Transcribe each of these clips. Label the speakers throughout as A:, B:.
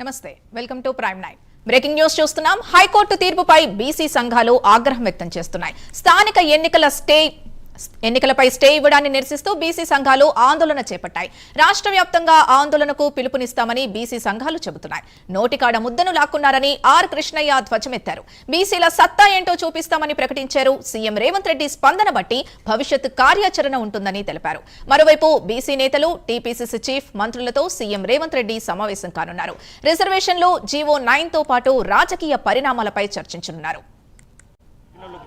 A: నమస్తే welcome to prime nine breaking news చూస్తున్నాం. High court తీర్పుపై BC సంఘాలు ఆగ్రహం వ్యక్తం చేస్తున్నాయి. స్థానిక ఎన్నికలపై స్టే ఇవ్వడాన్ని నిరసిస్తూ బీసీ సంఘాలు ఆందోళన చేపట్టాయి. రాష్ట్ర వ్యాప్తంగా ఆందోళనకు పిలుపునిస్తామని బీసీ సంఘాలు చెబుతున్నాయి. నోటికాడ ముద్దను లాక్కున్నారని ఆర్ కృష్ణయ్య ధ్వజమెత్తారు. బీసీల సత్తా ఏంటో చూపిస్తామని ప్రకటించారు. సీఎం రేవంత్ రెడ్డి స్పందన బట్టి భవిష్యత్ కార్యాచరణ ఉంటుందని తెలిపారు. మరోవైపు బీసీ నేతలు, టీపీసీసీ చీఫ్, మంత్రులతో సీఎం రేవంత్ రెడ్డి సమావేశం కానున్నారు. రిజర్వేషన్లు, జీవో 9తో పాటు రాజకీయ పరిణామాలపై చర్చించనున్నారు.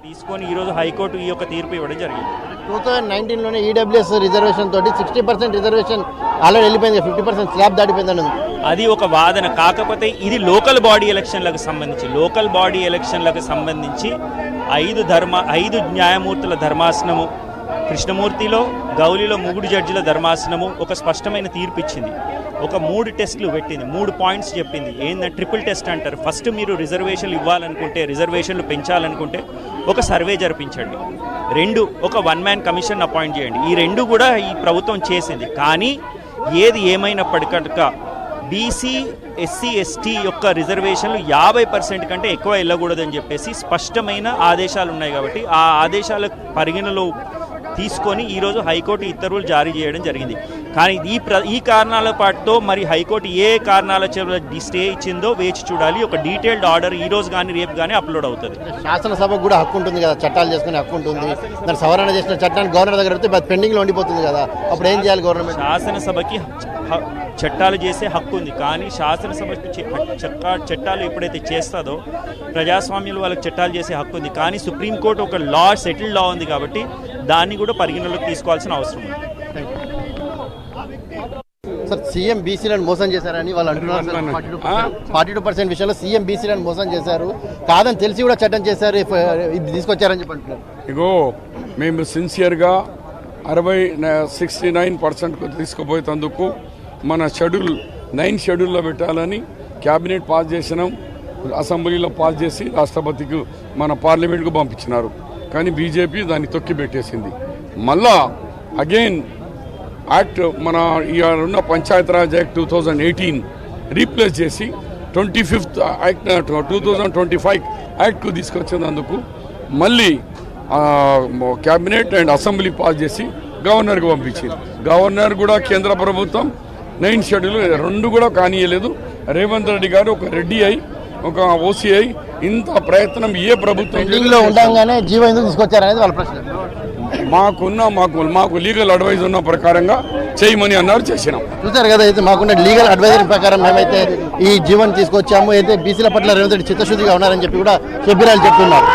B: తీసుకొని ఈరోజు హైకోర్టు ఈ యొక్క తీర్పు ఇవ్వడం జరిగింది.
C: 2019లోనే ఈడబ్ల్యూఎస్ రిజర్వేషన్ తోటి 60% రిజర్వేషన్ ఆల్రెడీ వెళ్ళిపోయింది, 50% స్లాబ్ దాటిపోయిందని.
B: అది ఒక వాదన. కాకపోతే ఇది లోకల్ బాడీ ఎలక్షన్లకు సంబంధించి 5 న్యాయమూర్తుల ధర్మాసనము, కృష్ణమూర్తిలో, గౌలిలో 3 జడ్జిల ధర్మాసనము ఒక స్పష్టమైన తీర్పు ఇచ్చింది. ఒక 3 టెస్టులు పెట్టింది, 3 పాయింట్స్ చెప్పింది. ఏంటంటే ట్రిపుల్ టెస్ట్ అంటారు. ఫస్ట్ మీరు రిజర్వేషన్లు ఇవ్వాలనుకుంటే, రిజర్వేషన్లు పెంచాలనుకుంటే ఒక సర్వే జరిపించండి. 2 ఒక 1 మ్యాన్ కమిషన్ అపాయింట్ చేయండి. ఈ 2 కూడా ఈ ప్రభుత్వం చేసింది. కానీ ఏది ఏమైనప్పటికీ బీసీ, ఎస్సీ, ఎస్టీ యొక్క రిజర్వేషన్లు 50% కంటే ఎక్కువ వెళ్ళకూడదని చెప్పేసి స్పష్టమైన ఆదేశాలు ఉన్నాయి. కాబట్టి ఆ ఆదేశాల పరిగణలో తీసుకొని ఈరోజు హైకోర్టు ఉత్తర్వులు జారీ చేయడం జరిగింది. కానీ ఈ కారణాల పాటుతో మరి హైకోర్టు ఏ కారణాల స్టే ఇచ్చిందో వేచి చూడాలి. ఒక డీటెయిల్డ్ ఆర్డర్ ఈ రోజు కానీ రేపు కానీ అప్లోడ్ అవుతుంది.
C: శాసనసభకు కూడా హక్కు ఉంటుంది కదా, చట్టాలు చేసుకునే హక్కు ఉంటుంది. దాన్ని సవరణ చేసిన చట్టాన్ని గవర్నర్ దగ్గర పెడితే పెండింగ్లో ఉండిపోతుంది కదా, అప్పుడు ఏం చేయాలి గవర్నమెంట్?
B: శాసనసభకి చట్టాలు చేసే హక్కు ఉంది. కానీ శాసనసభకి చట్టాలు ఎప్పుడైతే చేస్తుందో ప్రజాస్వామ్యంలో వాళ్ళకి చట్టాలు చేసే హక్కు ఉంది. కానీ సుప్రీంకోర్టు ఒక సెటిల్డ్ లా ఉంది కాబట్టి దాన్ని కూడా పరిగణలోకి తీసుకోవాల్సిన అవసరం ఉంది.
C: సార్, సీఎం బీసీలను మోసం చేశారని వాళ్ళు అంటున్నారు. 42% విషయంలో సీఎం బీసీలను మోసం చేశారు, కాదని తెలిసి కూడా చట్టం చేశారు, తీసుకొచ్చారని చెప్పి అంటున్నారు.
D: ఇగో మేము సిన్సియర్గా 69% తీసుకుపోయేందుకు మన 9 షెడ్యూల్లో పెట్టాలని క్యాబినెట్ పాస్ చేసినాం, అసెంబ్లీలో పాస్ చేసి రాష్ట్రపతికి మన పార్లమెంట్కు పంపించినారు. కానీ బీజేపీ దాన్ని తొక్కి పెట్టేసింది. మళ్ళా అగైన్ యాక్ట్ మన ఉన్న పంచాయతీరాజ్ యాక్ట్ 2018 రీప్లేస్ చేసి 25th యాక్ట్ 2025 యాక్ట్కు తీసుకొచ్చేందుకు మళ్ళీ క్యాబినెట్ అండ్ అసెంబ్లీ పాస్ చేసి గవర్నర్కి పంపించింది. గవర్నర్ కూడా కేంద్ర ప్రభుత్వం 9 షెడ్యూల్ 2 కూడా కానీయలేదు. రేవంత్ రెడ్డి గారు ఒక రెడ్డి అయి, ఒక ఓసీ అయి ఇంత ప్రయత్నం ఏ ప్రభుత్వం
C: ఉండగానే జీవో ఎందుకు తీసుకొచ్చారనేది వాళ్ళ ప్రశ్న.
D: మాకు లీగల్ అడ్వైజ్ ఉన్న ప్రకారంగా చేయమని అన్నారు, చేసినాం.
C: చూసారు కదా, అయితే మాకున్న లీగల్ అడ్వైజరీ ప్రకారం మేమైతే ఈ జీవోని తీసుకొచ్చాము. అయితే బీసీల పట్ల రేవంత్ రెడ్డి చిత్తశుద్ధిగా ఉన్నారని చెప్పి కూడా షబ్బీరాలు చెప్తున్నారు.